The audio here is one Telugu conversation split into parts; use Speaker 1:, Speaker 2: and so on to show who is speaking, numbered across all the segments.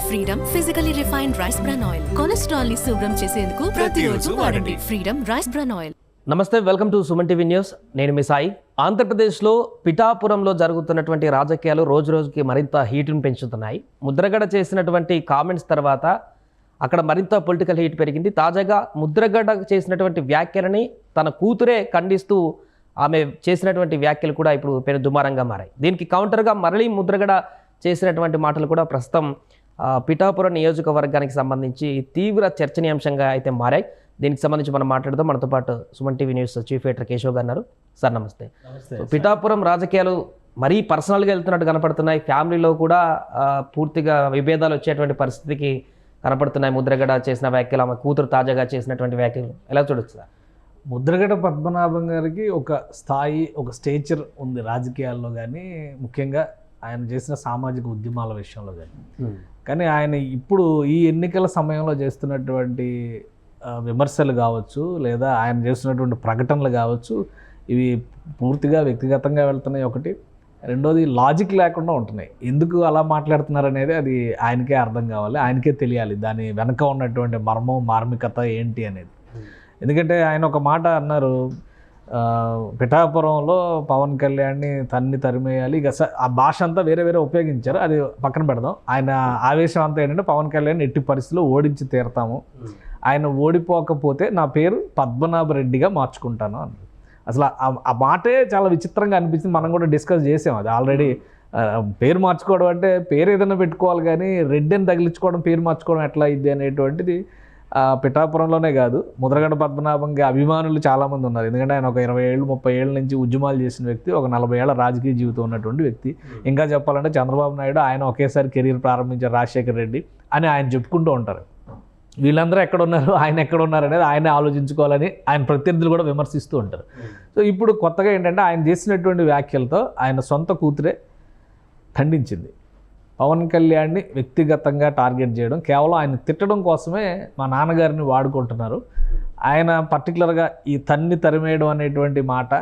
Speaker 1: Freedom physically refined rice bran oil cholesterol ని శుభ్రం చేసేందుకు ప్రతిరోజు వాడండి ఫ్రీడమ్ రైస్ బ్రాన్ ఆయిల్.
Speaker 2: నమస్తే, welcome to Suman TV news. నేను మీ సాయి. ఆంధ్రప్రదేశ్లో పిఠాపురంలో జరుగుతున్నటువంటి రాజకీయాలు రోజు రోజుకి మరింత హీట్ను పెంచుతున్నాయి. ముద్రగడ చేసినటువంటి కామెంట్స్ తర్వాత అక్కడ మరింత పొలిటికల్ హీట్ పెరిగింది. తాజాగా ముద్రగడ చేసినటువంటి వ్యాఖ్యలని తన కూతురే ఖండిస్తూ ఆమె చేసినటువంటి వ్యాఖ్యలు కూడా ఇప్పుడు పెను దుమారంగా మారాయి. దీనికి కౌంటర్గా మరళీ ముద్రగడ చేసినటువంటి మాటలు కూడా ప్రస్తుతం పిఠాపురం నియోజకవర్గానికి సంబంధించి తీవ్ర చర్చనీయాంశంగా అయితే మారాయి. దీనికి సంబంధించి మనం మాట్లాడదాం. మనతో పాటు Suman TV news chief editor Keshav గారు ఉన్నారు. సార్ నమస్తే. పిఠాపురం రాజకీయాలు మరీ పర్సనల్గా వెళ్తున్నట్టు కనపడుతున్నాయి. ఫ్యామిలీలో కూడా పూర్తిగా విభేదాలు వచ్చేటువంటి పరిస్థితికి కనపడుతున్నాయి. ముద్రగడ చేసిన వ్యాఖ్యలు, ఆమె కూతురు తాజాగా చేసినటువంటి వ్యాఖ్యలు ఎలా చూడొచ్చు సార్?
Speaker 3: ముద్రగడ పద్మనాభం గారికి ఒక స్థాయి, ఒక స్టేచర్ ఉంది రాజకీయాల్లో, కానీ ముఖ్యంగా ఆయన చేసిన సామాజిక ఉద్యమాల విషయంలో కానీ ఆయన ఇప్పుడు ఈ ఎన్నికల సమయంలో చేస్తున్నటువంటి విమర్శలు కావచ్చు, లేదా ఆయన చేస్తున్నటువంటి ప్రకటనలు కావచ్చు, ఇవి పూర్తిగా వ్యక్తిగతంగా వెళ్తున్నాయి. ఒకటి, రెండోది లాజిక్ లేకుండా ఉంటున్నాయి. ఎందుకు అలా మాట్లాడుతున్నారు అనేది అది ఆయనకే అర్థం కావాలి, ఆయనకే తెలియాలి దాని వెనక ఉన్నటువంటి మర్మం, మార్మికత ఏంటి అనేది. ఎందుకంటే ఆయన ఒక మాట అన్నారు, పిఠాపురంలో పవన్ కళ్యాణ్ని తరిమేయాలి. ఇక ఆ భాష అంతా వేరే వేరే ఉపయోగించారు, అది పక్కన పెడదాం. ఆయన ఆవేశం అంతా ఏంటంటే పవన్ కళ్యాణ్ ఎట్టి పరిస్థితుల్లో ఓడించి తీరుతాము, ఆయన ఓడిపోకపోతే నా పేరు పద్మనాభ రెడ్డిగా మార్చుకుంటాను అన్నారు. అసలు ఆ మాటే చాలా విచిత్రంగా అనిపించింది. మనం కూడా డిస్కస్ చేసాం అది ఆల్రెడీ. పేరు మార్చుకోవడం అంటే పేరు ఏదైనా పెట్టుకోవాలి, కానీ రెడ్డి అని తగిలించుకోవడం, పేరు మార్చుకోవడం ఎట్లా అయింది అనేటువంటిది పిఠాపురంలోనే కాదు, ముద్రగడ పద్మనాభంగా అభిమానులు చాలామంది ఉన్నారు. ఎందుకంటే ఆయన ఒక 20 ఏళ్ళు 30 ఏళ్ళ నుంచి ఉద్యమాలు చేసిన వ్యక్తి, ఒక 40 ఏళ్ల రాజకీయ జీవితం ఉన్నటువంటి వ్యక్తి. ఇంకా చెప్పాలంటే చంద్రబాబు నాయుడు ఆయన ఒకేసారి కెరీర్ ప్రారంభించారు, రాజశేఖర రెడ్డి అని ఆయన చెప్పుకుంటూ ఉంటారు. వీళ్ళందరూ ఎక్కడున్నారు, ఆయన ఎక్కడున్నారు అనేది ఆయన ఆలోచించుకోవాలని ఆయన ప్రత్యర్థులు కూడా విమర్శిస్తూ ఉంటారు. సో ఇప్పుడు కొత్తగా ఏంటంటే ఆయన చేసినటువంటి వ్యాఖ్యలతో ఆయన సొంత కూతురే ఖండించింది. పవన్ కళ్యాణ్ని వ్యక్తిగతంగా టార్గెట్ చేయడం, కేవలం ఆయన తిట్టడం కోసమే మా నాన్నగారిని వాడుకుంటున్నారు. ఆయన పర్టికులర్గా ఈ తరిమేయడం అనేటువంటి మాట,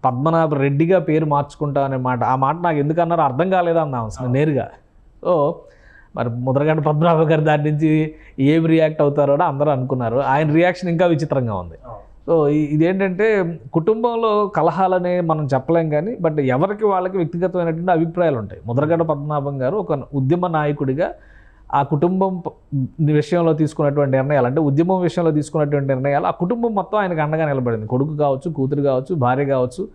Speaker 3: పద్మనాభ రెడ్డిగా పేరు మార్చుకుంటాం అనే మాట, ఆ మాట నాకు ఎందుకన్నారో అర్థం కాలేదా అన్నాం అసలు నేరుగా. సో మరి ముద్రగడ పద్మనాభ గారు దాని నుంచి ఏం రియాక్ట్ అవుతారో అందరూ అనుకున్నారు. ఆయన రియాక్షన్ ఇంకా విచిత్రంగా ఉంది. సో ఇదేంటంటే కుటుంబంలో కలహాలనే మనం చెప్పలేం, కానీ బట్ ఎవరికి వాళ్ళకి వ్యక్తిగతమైనటువంటి అభిప్రాయాలు ఉంటాయి. ముద్రగడ పద్మనాభం గారు ఒక ఉద్యమ నాయకుడిగా ఆ కుటుంబం విషయంలో తీసుకున్నటువంటి నిర్ణయాలు, అంటే ఉద్యమం విషయంలో తీసుకున్నటువంటి నిర్ణయాలు, ఆ కుటుంబం మొత్తం ఆయనకు అండగా నిలబడింది. కొడుకు కావచ్చు, కూతురు కావచ్చు, భార్య కావచ్చు.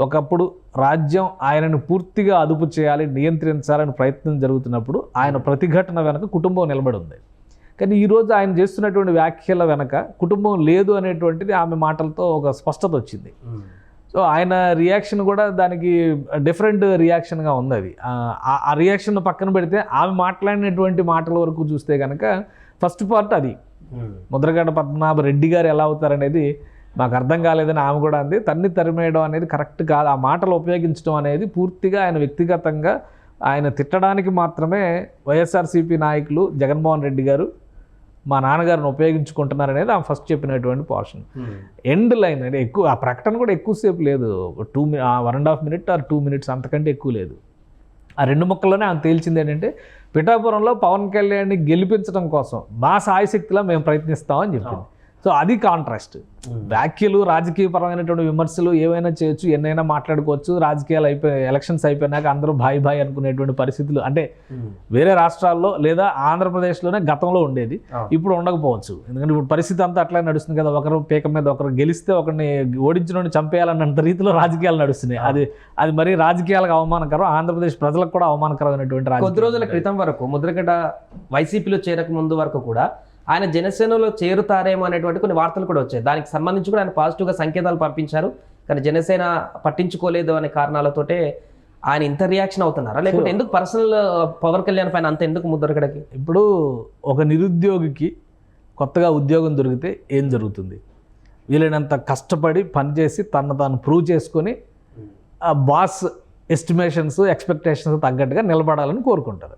Speaker 3: ఒకప్పుడు రాజ్యం ఆయనను పూర్తిగా అదుపు చేయాలి, నియంత్రించాలని ప్రయత్నం జరుగుతున్నప్పుడు ఆయన ప్రతిఘటన వెనక కుటుంబం నిలబడి ఉంది. కానీ ఈరోజు ఆయన చేస్తున్నటువంటి వ్యాఖ్యల వెనక కుటుంబం లేదు అనేటువంటిది ఆమె మాటలతో ఒక స్పష్టత వచ్చింది. సో ఆయన రియాక్షన్ కూడా దానికి డిఫరెంట్ రియాక్షన్గా ఉంది. అది ఆ రియాక్షన్ పక్కన పెడితే ఆమె మాట్లాడినటువంటి మాటల వరకు చూస్తే కనుక ఫస్ట్ పార్ట్ అది ముద్రగడ పద్మనాభ రెడ్డి గారు ఎలా అవుతారనేది నాకు అర్థం కాలేదని ఆమె కూడా అంది. తరిమేయడం అనేది కరెక్ట్ కాదు, ఆ మాటలు ఉపయోగించడం అనేది పూర్తిగా ఆయన వ్యక్తిగతంగా ఆయన తిట్టడానికి మాత్రమే వైఎస్ఆర్సీపీ నాయకులు జగన్మోహన్ రెడ్డి గారు మా నాన్నగారిని ఉపయోగించుకుంటున్నారనేది ఆమె ఫస్ట్ చెప్పినటువంటి పోర్షన్. ఎండ్ లైన్ అంటే ఎక్కువ, ఆ ప్రకటన కూడా ఎక్కువసేపు లేదు, 1.5 minutes or 2 minutes, అంతకంటే ఎక్కువ లేదు. ఆ 2 ముక్కల్లోనే ఆమె తేల్చింది ఏంటంటే పిఠాపురంలో పవన్ కళ్యాణ్ని గెలిపించడం కోసం మా సాయశక్తిలో మేము ప్రయత్నిస్తామని చెప్పింది. సో అది కాంట్రాస్ట్. వ్యాఖ్యలు, రాజకీయపరమైనటువంటి విమర్శలు ఏవైనా చేయొచ్చు, ఎన్నైనా మాట్లాడుకోవచ్చు. రాజకీయాలు ఎలక్షన్స్ అయిపోయినాక అందరూ భాయ్ భాయ్ అనుకునేటువంటి పరిస్థితులు అంటే వేరే రాష్ట్రాల్లో లేదా ఆంధ్రప్రదేశ్లోనే గతంలో ఉండేది, ఇప్పుడు ఉండకపోవచ్చు. ఎందుకంటే ఇప్పుడు పరిస్థితి అంతా అట్లా నడుస్తుంది కదా, ఒకరు పీక మీద ఒకరు గెలిస్తే ఒకరిని ఓడించిన చంపేయాలన్నంత రీతిలో రాజకీయాలు నడుస్తున్నాయి. అది మరీ రాజకీయాలకు అవమానకరం, ఆంధ్రప్రదేశ్ ప్రజలకు కూడా అవమానకరమైనటువంటి.
Speaker 2: కొద్ది రోజుల క్రితం వరకు ముద్రగడ వైసీపీలో చేరక ముందు వరకు కూడా ఆయన జనసేనలో చేరుతారేమో అనేటువంటి కొన్ని వార్తలు కూడా వచ్చాయి. దానికి సంబంధించి కూడా ఆయన పాజిటివ్గా సంకేతాలు పంపించారు, కానీ జనసేన పట్టించుకోలేదు అనే కారణాలతోటే ఆయన ఇంత రియాక్షన్ అవుతున్నారా, లేకపోతే ఎందుకు పర్సనల్ పవన్ కళ్యాణ్ పైన అంత ఎందుకు ముద్రగడకి?
Speaker 3: ఇప్పుడు ఒక నిరుద్యోగికి కొత్తగా ఉద్యోగం దొరికితే ఏం జరుగుతుంది? వీళ్ళనంత కష్టపడి పనిచేసి తాను ప్రూవ్ చేసుకొని ఆ బాస్ ఎస్టిమేషన్స్, ఎక్స్పెక్టేషన్స్ తగ్గట్టుగా నిలబడాలని కోరుకుంటారు.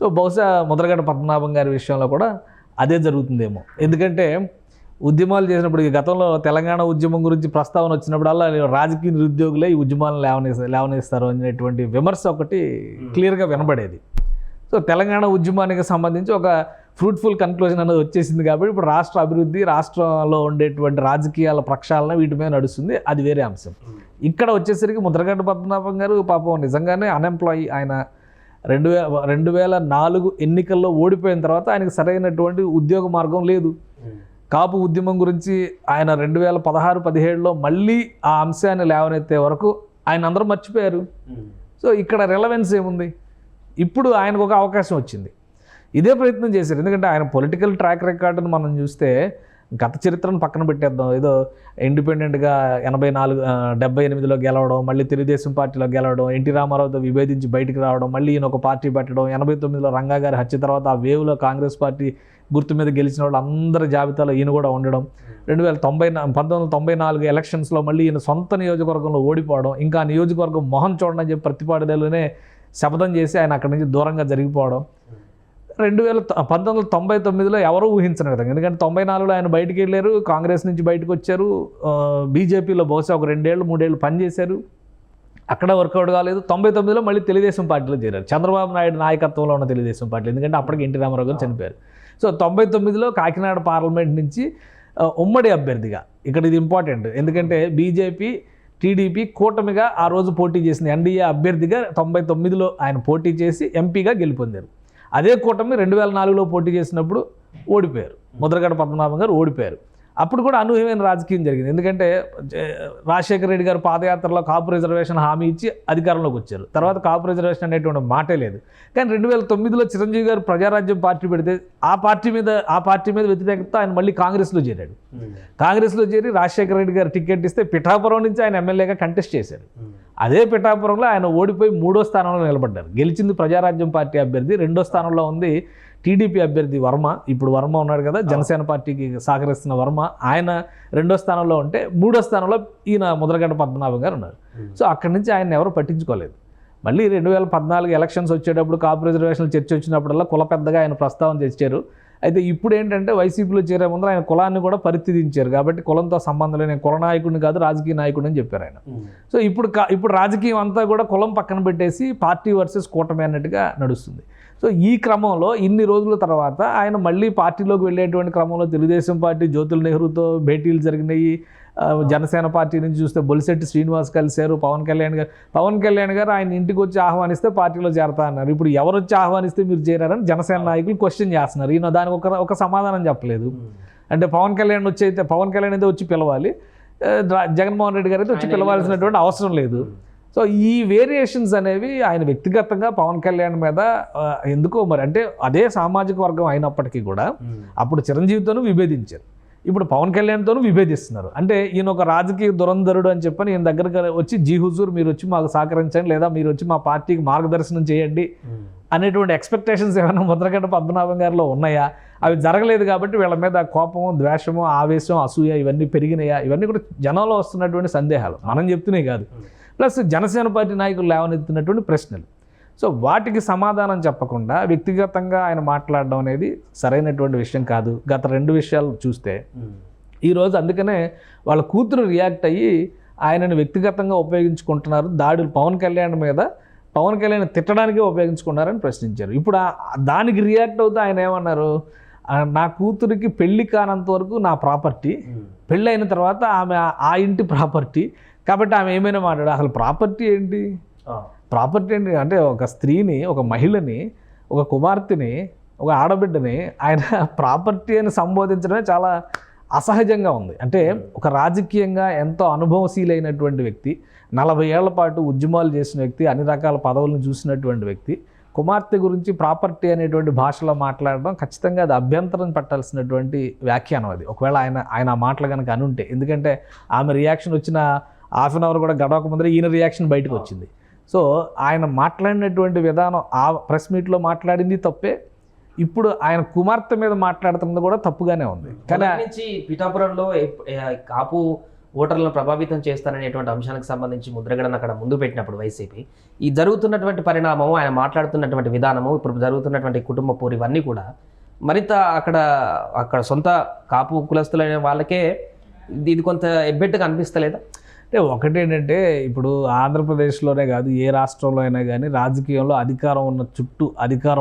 Speaker 3: సో బహుశా ముద్రగడ పద్మనాభం గారి విషయంలో కూడా అదే జరుగుతుందేమో. ఎందుకంటే ఉద్యమాలు చేసినప్పుడు, గతంలో తెలంగాణ ఉద్యమం గురించి ప్రస్తావన వచ్చినప్పుడల్లా రాజకీయ నిరుద్యోగులే ఈ ఉద్యమాలను లేవనేస్తారు అనేటువంటి విమర్శ ఒకటి క్లియర్గా వినబడేది. సో తెలంగాణ ఉద్యమానికి సంబంధించి ఒక ఫ్రూట్ఫుల్ కన్క్లూజన్ అనేది వచ్చేసింది కాబట్టి ఇప్పుడు రాష్ట్ర అభివృద్ధి, రాష్ట్రంలో ఉండేటువంటి రాజకీయాల ప్రక్షాళన వీటి మీద నడుస్తుంది, అది వేరే అంశం. ఇక్కడ వచ్చేసరికి ముద్రగడ్డ పద్మనాభం గారు పాపం నిజంగానే అన్ఎంప్లాయీ. ఆయన 2004 ఎన్నికల్లో ఓడిపోయిన తర్వాత ఆయనకు సరైనటువంటి ఉద్యోగ మార్గం లేదు. కాపు ఉద్యమం గురించి ఆయన 2016-17లో మళ్ళీ ఆ అంశాన్ని లేవనెత్తే వరకు ఆయన అందరూ మర్చిపోయారు. సో ఇక్కడ రిలవెన్స్ ఏముంది? ఇప్పుడు ఆయనకు ఒక అవకాశం వచ్చింది, ఇదే ప్రయత్నం చేశారు. ఎందుకంటే ఆయన పొలిటికల్ ట్రాక్ రికార్డును మనం చూస్తే గత చరిత్రను పక్కన పెట్టేద్దాం. ఏదో ఇండిపెండెంట్గా 78లో గెలవడం, మళ్ళీ తెలుగుదేశం పార్టీలో గెలవడం, ఎన్టీ రామారావుతో విభేదించి బయటికి రావడం, మళ్ళీ ఈయన ఒక పార్టీ పెట్టడం, 89లో రంగా గారి హత్య తర్వాత ఆ వేవ్లో కాంగ్రెస్ పార్టీ గుర్తు మీద గెలిచిన వాళ్ళు అందరి జాబితాలో ఈయన కూడా ఉండడం, 1994 ఎలక్షన్స్లో మళ్ళీ ఈయన సొంత నియోజకవర్గంలో ఓడిపోవడం, ఇంకా నియోజకవర్గం మొహం చూడని చెప్పి ప్రతిపాడేలోనే శపథం చేసి ఆయన అక్కడి నుంచి దూరంగా జరిగిపోవడం. 1999లో ఎవరూ ఊహించని విధంగా, ఎందుకంటే 94లో ఆయన బయటికి వెళ్ళారు, కాంగ్రెస్ నుంచి బయటకు వచ్చారు, బీజేపీలో బహుశా ఒక 2-3 పనిచేశారు, అక్కడ వర్కౌట్ కాలేదు. 99లో మళ్ళీ తెలుగుదేశం పార్టీలో చేరారు, చంద్రబాబు నాయుడు నాయకత్వంలో ఉన్న తెలుగుదేశం పార్టీ, ఎందుకంటే అప్పటికి ఎన్టీ రామారావు గారు చనిపోయారు. సో 99లో కాకినాడ పార్లమెంట్ నుంచి ఉమ్మడి అభ్యర్థిగా, ఇక్కడ ఇది ఇంపార్టెంట్, ఎందుకంటే బీజేపీ టీడీపీ కూటమిగా ఆ రోజు పోటీ చేసింది, ఎన్డీఏ అభ్యర్థిగా 99లో ఆయన పోటీ చేసి ఎంపీగా గెలుపొందారు. అదే కూటమి 2004లో పోటీ చేసినప్పుడు ఓడిపోయారు, ముద్రగడ్డ పద్మనాభం గారు ఓడిపోయారు. అప్పుడు కూడా అనూహ్యమైన రాజకీయం జరిగింది, ఎందుకంటే రాజశేఖర రెడ్డి గారు పాదయాత్రలో కాపు రిజర్వేషన్ హామీ ఇచ్చి అధికారంలోకి వచ్చారు. తర్వాత కాపు రిజర్వేషన్ అనేటువంటి మాటే లేదు. కానీ 2009లో చిరంజీవి గారు ప్రజారాజ్యం పార్టీ పెడితే ఆ పార్టీ మీద వ్యతిరేకత ఆయన మళ్ళీ కాంగ్రెస్లో చేరాడు. కాంగ్రెస్లో చేరి రాజశేఖర రెడ్డి గారు టికెట్ ఇస్తే పిఠాపురం నుంచి ఆయన ఎమ్మెల్యేగా కంటెస్ట్ చేశారు. అదే పిఠాపురంలో ఆయన ఓడిపోయి 3వ స్థానంలో నిలబడ్డారు. గెలిచింది ప్రజారాజ్యం పార్టీ అభ్యర్థి, 2వ స్థానంలో ఉంది టీడీపీ అభ్యర్థి వర్మ. ఇప్పుడు వర్మ ఉన్నాడు కదా, జనసేన పార్టీకి సహకరిస్తున్న వర్మ, ఆయన 2వ స్థానంలో ఉంటే 3వ స్థానంలో ఈయన ముద్రగడ్డ పద్మనాభం గారు ఉన్నారు. సో అక్కడి నుంచి ఆయన ఎవరు పట్టించుకోలేదు. మళ్ళీ 2014 ఎలక్షన్స్ వచ్చేటప్పుడు కాపు రిజర్వేషన్లు చర్చ వచ్చినప్పుడల్లా కుల పెద్దగా ఆయన ప్రస్తావన తెచ్చారు. అయితే ఇప్పుడు ఏంటంటే వైసీపీలో చేరే ముందు ఆయన కులాన్ని కూడా పరిస్థితించారు, కాబట్టి కులంతో సంబంధం లేదు, నేను కుల నాయకుడిని కాదు రాజకీయ నాయకుడిని అని చెప్పారు ఆయన. సో ఇప్పుడు రాజకీయం అంతా కూడా కులం పక్కన పెట్టేసి పార్టీ వర్సెస్ కూటమి అన్నట్టుగా నడుస్తుంది. సో ఈ క్రమంలో ఇన్ని రోజుల తర్వాత ఆయన మళ్ళీ పార్టీలోకి వెళ్ళేటువంటి క్రమంలో తెలుగుదేశం పార్టీ జ్యోతుల నెహ్రూతో భేటీలు జరిగినాయి, జనసేన పార్టీ నుంచి చూస్తే బొలిశెట్టి శ్రీనివాస్ కలిశారు, పవన్ కళ్యాణ్ గారు ఆయన ఇంటికి వచ్చి ఆహ్వానిస్తే పార్టీలో చేరతా అన్నారు. ఇప్పుడు ఎవరు వచ్చి ఆహ్వానిస్తే మీరు చేరారని జనసేన నాయకులు క్వశ్చన్ చేస్తున్నారు. ఈయన దానికి ఒక సమాధానం చెప్పలేదు. అంటే పవన్ కళ్యాణ్ అయితే వచ్చి పిలవాలి, జగన్మోహన్ రెడ్డి గారు అయితే వచ్చి పిలవాల్సినటువంటి అవసరం లేదు. సో ఈ వేరియేషన్స్ అనేవి ఆయన వ్యక్తిగతంగా పవన్ కళ్యాణ్ మీద ఎందుకో మరి, అంటే అదే సామాజిక వర్గం అయినప్పటికీ కూడా అప్పుడు చిరంజీవితోనూ విభేదించారు, ఇప్పుడు పవన్ కళ్యాణ్తోనూ విభేదిస్తున్నారు. అంటే ఈయన ఒక రాజకీయ దురంధరుడు అని చెప్పని ఈయన దగ్గరకు వచ్చి జీ హుజూర్ మీరు వచ్చి మాకు సహకరించండి, లేదా మీరు వచ్చి మా పార్టీకి మార్గదర్శనం చేయండి అనేటువంటి ఎక్స్పెక్టేషన్స్ ఏమైనా ముద్రగడ్డ పద్మనాభం గారిలో ఉన్నాయా? అవి జరగలేదు కాబట్టి వీళ్ళ మీద కోపము, ద్వేషము, ఆవేశం, అసూయ ఇవన్నీ పెరిగినాయా? ఇవన్నీ కూడా జనంలో వస్తున్నటువంటి సందేహాలు, మనం చెప్తున్నాయి కాదు. ప్లస్ జనసేన పార్టీ నాయకులు లేవనెత్తినటువంటి ప్రశ్నలు. సో వాటికి సమాధానం చెప్పకుండా వ్యక్తిగతంగా ఆయన మాట్లాడడం అనేది సరైనటువంటి విషయం కాదు. గత 2 విషయాలు చూస్తే ఈరోజు అందుకనే వాళ్ళ కూతురు రియాక్ట్ అయ్యి ఆయనను వ్యక్తిగతంగా ఉపయోగించుకుంటున్నారు, దాడులు పవన్ కళ్యాణ్ మీద, పవన్ కళ్యాణ్ తిట్టడానికే ఉపయోగించుకున్నారని ప్రశ్నించారు. ఇప్పుడు దానికి రియాక్ట్ అవుతూ ఆయన ఏమన్నారు, నా కూతురికి పెళ్లి కానంత వరకు నా ప్రాపర్టీ, పెళ్ళి అయిన తర్వాత ఆమె ఆ ఇంటి ప్రాపర్టీ, కాబట్టి ఆమె ఏమైనా మాట్లాడు. అసలు ప్రాపర్టీ ఏంటి అంటే ఒక స్త్రీని, ఒక మహిళని, ఒక కుమార్తెని, ఒక ఆడబిడ్డని ఆయన ప్రాపర్టీ అని సంబోధించడమే చాలా అసహజంగా ఉంది. అంటే ఒక రాజకీయంగా ఎంతో అనుభవశీలైనటువంటి వ్యక్తి, 40 ఏళ్ల పాటు ఉద్యమాలు చేసిన వ్యక్తి, అన్ని రకాల పదవులను చూసినటువంటి వ్యక్తి, కుమార్తె గురించి ప్రాపర్టీ అనేటువంటి భాషలో మాట్లాడడం ఖచ్చితంగా అది అభ్యంతరం పట్టాల్సినటువంటి వ్యాఖ్యానం అది, ఒకవేళ ఆయన మాటలు కనుక అనుంటే. ఎందుకంటే ఆమె రియాక్షన్ వచ్చిన హాఫ్ అన్ అవర్ కూడా గడవక ముందర ఈయన రియాక్షన్ బయటకు వచ్చింది. సో ఆయన మాట్లాడినటువంటి విధానం, ఆ ప్రెస్ మీట్లో మాట్లాడింది తప్పే, ఇప్పుడు ఆయన కుమార్తె మీద మాట్లాడుతున్నది కూడా తప్పుగానే ఉంది.
Speaker 2: కానీ నుంచి పిఠాపురంలో కాపు ఓటర్లను ప్రభావితం చేస్తారనేటువంటి అంశానికి సంబంధించి ముద్రగడను అక్కడ ముందు పెట్టినప్పుడు వైసీపీ, ఈ జరుగుతున్నటువంటి పరిణామము, ఆయన మాట్లాడుతున్నటువంటి విధానము, ఇప్పుడు జరుగుతున్నటువంటి కుటుంబ పోరు, ఇవన్నీ కూడా మరింత అక్కడ సొంత కాపు కులస్తులైన వాళ్ళకే ఇది కొంత ఎబ్బెట్టుగా అనిపిస్తలేదా?
Speaker 3: అంటే ఒకటేంటంటే ఇప్పుడు ఆంధ్రప్రదేశ్లోనే కాదు ఏ రాష్ట్రంలో అయినా కానీ రాజకీయంలో అధికారం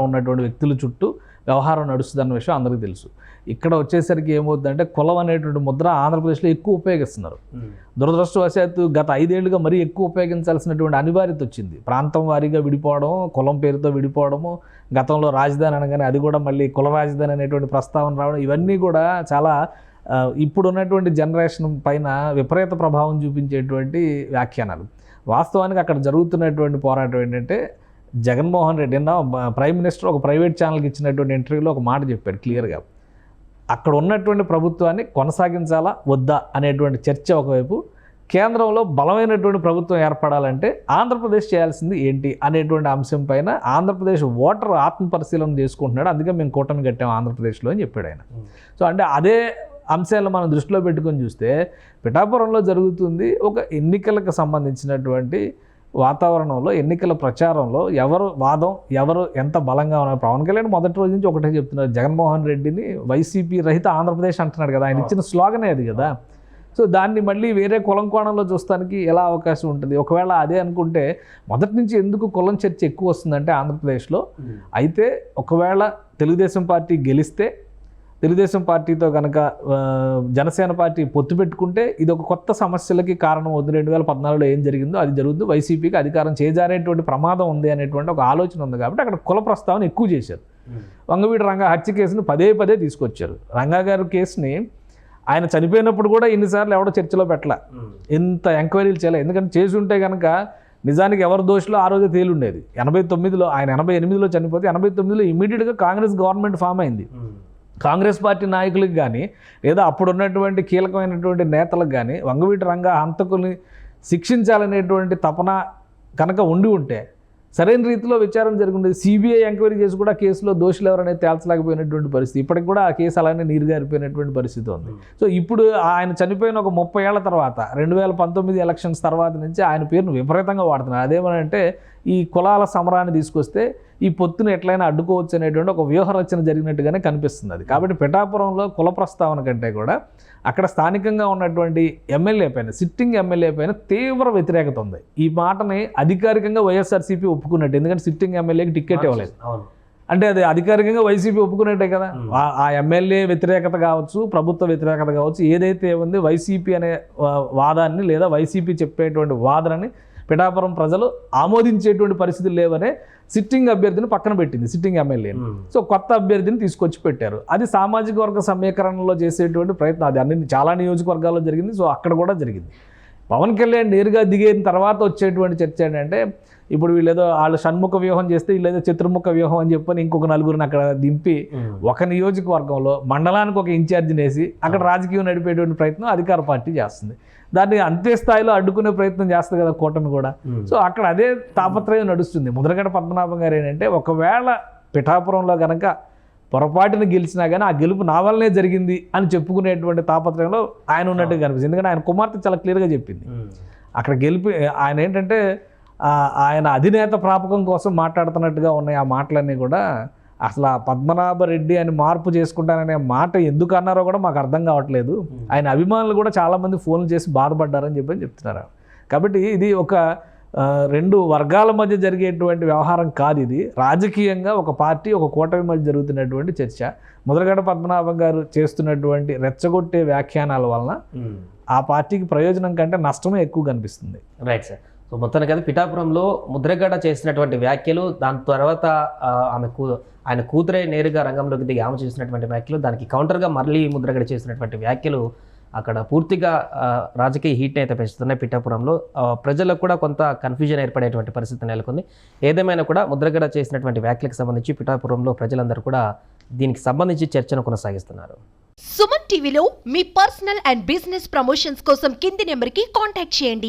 Speaker 3: ఉన్నటువంటి వ్యక్తుల చుట్టూ వ్యవహారం నడుస్తుందన్న విషయం అందరికీ తెలుసు. ఇక్కడ వచ్చేసరికి ఏమవుతుందంటే కులం అనేటువంటి ముద్ర ఆంధ్రప్రదేశ్లో ఎక్కువ ఉపయోగిస్తున్నారు. దురదృష్టవశాత్తు గత 5 ఏళ్లుగా మరీ ఎక్కువ ఉపయోగించాల్సినటువంటి అనివార్యత వచ్చింది. ప్రాంతం వారీగా విడిపోవడం, కులం పేరుతో విడిపోవడము, గతంలో రాజధాని అనగానే అది కూడా మళ్ళీ కుల రాజధాని అనేటువంటి ప్రస్తావన రావడం, ఇవన్నీ కూడా చాలా ఇప్పుడు ఉన్నటువంటి జనరేషన్ పైన విపరీత ప్రభావం చూపించేటువంటి వ్యాఖ్యానాలు. వాస్తవానికి అక్కడ జరుగుతున్నటువంటి పోరాటం ఏంటంటే జగన్మోహన్ రెడ్డి ప్రైమ్ మినిస్టర్ ఒక ప్రైవేట్ ఛానల్కి ఇచ్చినటువంటి ఇంటర్వ్యూలో ఒక మాట చెప్పాడు క్లియర్గా. అక్కడ ఉన్నటువంటి ప్రభుత్వాన్ని కొనసాగించాలా వద్దా అనేటువంటి చర్చ ఒకవైపు, కేంద్రంలో బలమైనటువంటి ప్రభుత్వం ఏర్పడాలంటే ఆంధ్రప్రదేశ్ చేయాల్సింది ఏంటి అనేటువంటి అంశం పైన ఆంధ్రప్రదేశ్ ఓటర్ ఆత్మపరిశీలన చేసుకుంటున్నాడు. అందుకే మేము కూటమి కట్టాము ఆంధ్రప్రదేశ్లో అని చెప్పాడు ఆయన. సో అంటే అదే అంశాలను మనం దృష్టిలో పెట్టుకొని చూస్తే పిఠాపురంలో జరుగుతుంది ఒక ఎన్నికలకు సంబంధించినటువంటి వాతావరణంలో, ఎన్నికల ప్రచారంలో ఎవరు వాదం, ఎవరు ఎంత బలంగా ఉన్నారు. పవన్ కళ్యాణ్ మొదటి రోజు నుంచి ఒకటే చెప్తున్నారు, జగన్మోహన్ రెడ్డిని వైసీపీ రహిత ఆంధ్రప్రదేశ్ అంటున్నాడు కదా, ఆయన ఇచ్చిన స్లోగనే అది కదా. సో దాన్ని మళ్ళీ వేరే కులం కోణంలో చూస్తానికి ఎలా అవకాశం ఉంటుంది? ఒకవేళ అదే అనుకుంటే మొదటి నుంచి ఎందుకు కులం చర్చ ఎక్కువ వస్తుందంటే ఆంధ్రప్రదేశ్లో, అయితే ఒకవేళ తెలుగుదేశం పార్టీ గెలిస్తే, తెలుగుదేశం పార్టీతో కనుక జనసేన పార్టీ పొత్తు పెట్టుకుంటే ఇది ఒక కొత్త సమస్యలకి కారణం అవుతుంది. 2014లో ఏం జరిగిందో అది జరుగుతుంది, వైసీపీకి అధికారం చేజారేటువంటి ప్రమాదం ఉంది అనేటువంటి ఒక ఆలోచన ఉంది. కాబట్టి అక్కడ కుల ప్రస్తావన ఎక్కువ చేశారు. వంగవీటి రంగా హత్య కేసుని పదే తీసుకొచ్చారు. రంగా గారి కేసుని ఆయన చనిపోయినప్పుడు కూడా ఎన్నిసార్లు ఎవడో చర్చలో పెట్టలే, ఎంత ఎంక్వైరీలు చేయలే. ఎందుకంటే చేసి ఉంటే కనుక నిజానికి ఎవరు దోషులో ఆ రోజే తేలుండేది. 89లో ఆయన 88లో చనిపోతే 89లో ఇమీడియట్గా కాంగ్రెస్ గవర్నమెంట్ ఫామ్ అయింది. కాంగ్రెస్ పార్టీ నాయకులకు కానీ లేదా అప్పుడు ఉన్నటువంటి కీలకమైనటువంటి నేతలకు కానీ వంగవీటి రంగా హంతకుల్ని శిక్షించాలనేటువంటి తపన కనుక ఉంటే సరైన రీతిలో విచారణ జరిగింది. సిబిఐ ఎంక్వైరీ చేసి కూడా కేసులో దోషులు ఎవరనేది తేల్చలేకపోయినటువంటి పరిస్థితి. ఇప్పటికి కూడా ఆ కేసు అలానే నీరుగారిపోయినటువంటి పరిస్థితి ఉంది. సో ఇప్పుడు ఆయన చనిపోయిన ఒక 30 ఏళ్ల తర్వాత 2019 ఎలక్షన్స్ తర్వాత నుంచి ఆయన పేరును విపరీతంగా వాడుతున్నారు. అదేమనంటే ఈ కులాల సమరాన్ని తీసుకొస్తే ఈ పొత్తును ఎట్లయినా అడ్డుకోవచ్చు అనేటువంటి ఒక వ్యూహరచన జరిగినట్టుగానే కనిపిస్తుంది అది. కాబట్టి పిఠాపురంలో కుల ప్రస్తావన కంటే కూడా అక్కడ స్థానికంగా ఉన్నటువంటి ఎమ్మెల్యే పైన, సిట్టింగ్ ఎమ్మెల్యే పైన తీవ్ర వ్యతిరేకత ఉంది. ఈ మాటని అధికారికంగా వైఎస్ఆర్సీపీ ఒప్పుకున్నట్టు, ఎందుకంటే సిట్టింగ్ ఎమ్మెల్యేకి టికెట్ ఇవ్వలేదు. అంటే అది అధికారికంగా వైసీపీ ఒప్పుకున్నట్టే కదా. ఆ ఎమ్మెల్యే వ్యతిరేకత కావచ్చు, ప్రభుత్వ వ్యతిరేకత కావచ్చు, ఏదైతే ఉంది వైసీపీ అనే వాదాన్ని లేదా వైసీపీ చెప్పేటువంటి వాదనని పిఠాపురం ప్రజలు ఆమోదించేటువంటి పరిస్థితులు లేవనే సిట్టింగ్ అభ్యర్థిని పక్కన పెట్టింది, సిట్టింగ్ ఎమ్మెల్యేని. సో కొత్త అభ్యర్థిని తీసుకొచ్చి పెట్టారు. అది సామాజిక వర్గ సమీకరణలో చేసేటువంటి ప్రయత్నం, అది అన్ని చాలా నియోజకవర్గాల్లో జరిగింది. సో అక్కడ కూడా జరిగింది. పవన్ కళ్యాణ్ నేరుగా దిగిన తర్వాత వచ్చేటువంటి చర్చ ఏంటంటే, ఇప్పుడు వీళ్ళేదో వాళ్ళు షణ్ముఖ వ్యూహం చేస్తే వీళ్ళేదో చతుర్ముఖ వ్యూహం అని చెప్పని ఇంకొక నలుగురిని అక్కడ దింపి ఒక నియోజకవర్గంలో మండలానికి ఒక ఇన్ఛార్జిని వేసి అక్కడ రాజకీయం నడిపేటువంటి ప్రయత్నం అధికార పార్టీ చేస్తుంది. దాన్ని అంతే స్థాయిలో అడ్డుకునే ప్రయత్నం చేస్తుంది కదా కూటమి కూడా. సో అక్కడ అదే తాపత్రయం నడుస్తుంది. ముద్రగడ పద్మనాభం గారు ఏంటంటే, ఒకవేళ పిఠాపురంలో కనుక పొరపాటున గెలిచినా కానీ ఆ గెలుపు నా వల్లనే జరిగింది అని చెప్పుకునేటువంటి తాపత్రయంలో ఆయన ఉన్నట్టుగా కనిపిస్తుంది. ఎందుకంటే ఆయన కుమార్తె చాలా క్లియర్గా చెప్పింది. అక్కడ గెలిపి ఆయన ఏంటంటే ఆయన అధినేత ప్రాపకం కోసం మాట్లాడుతున్నట్టుగా ఉన్నాయి ఆ మాటలన్నీ కూడా. అసలు ఆ పద్మనాభరెడ్డి అని మార్పు చేసుకుంటాననే మాట ఎందుకు అన్నారో కూడా మాకు అర్థం కావట్లేదు. ఆయన అభిమానులు కూడా చాలామంది ఫోన్లు చేసి బాధపడ్డారని చెప్తున్నారు. కాబట్టి ఇది ఒక 2 వర్గాల మధ్య జరిగేటువంటి వ్యవహారం కాదు. ఇది రాజకీయంగా ఒక పార్టీ, ఒక కూటమి మధ్య జరుగుతున్నటువంటి చర్చ. ముద్రగడ పద్మనాభం గారు చేస్తున్నటువంటి రెచ్చగొట్టే వ్యాఖ్యానాల వలన ఆ పార్టీకి ప్రయోజనం కంటే నష్టమే ఎక్కువ కనిపిస్తుంది.
Speaker 2: Right sir. సో మొత్తానికి అది పిఠాపురంలో ముద్రగడ చేసినటువంటి వ్యాఖ్యలు, దాని తర్వాత ఆయన కూతురే నేరుగా రంగంలోకి దిగి ఆమె చేసినటువంటి వ్యాఖ్యలు, దానికి కౌంటర్గా మళ్ళీ ముద్రగడ చేసినటువంటి వ్యాఖ్యలు అక్కడ పూర్తిగా రాజకీయ హీట్ని అయితే పెంచుతున్నాయి. పిఠాపురంలో ప్రజలకు కూడా కొంత కన్ఫ్యూజన్ ఏర్పడేటువంటి పరిస్థితి నెలకొంది. ఏదేమైనా కూడా ముద్రగడ చేసినటువంటి వ్యాఖ్యలకు సంబంధించి పిఠాపురంలో ప్రజలందరూ కూడా దీనికి సంబంధించి చర్చను కొనసాగిస్తున్నారు.
Speaker 4: సుమన్ టీవీలో మీ పర్సనల్ అండ్ బిజినెస్ ప్రమోషన్స్ కోసం కింది నెంబర్కి కాంటాక్ట్ చేయండి.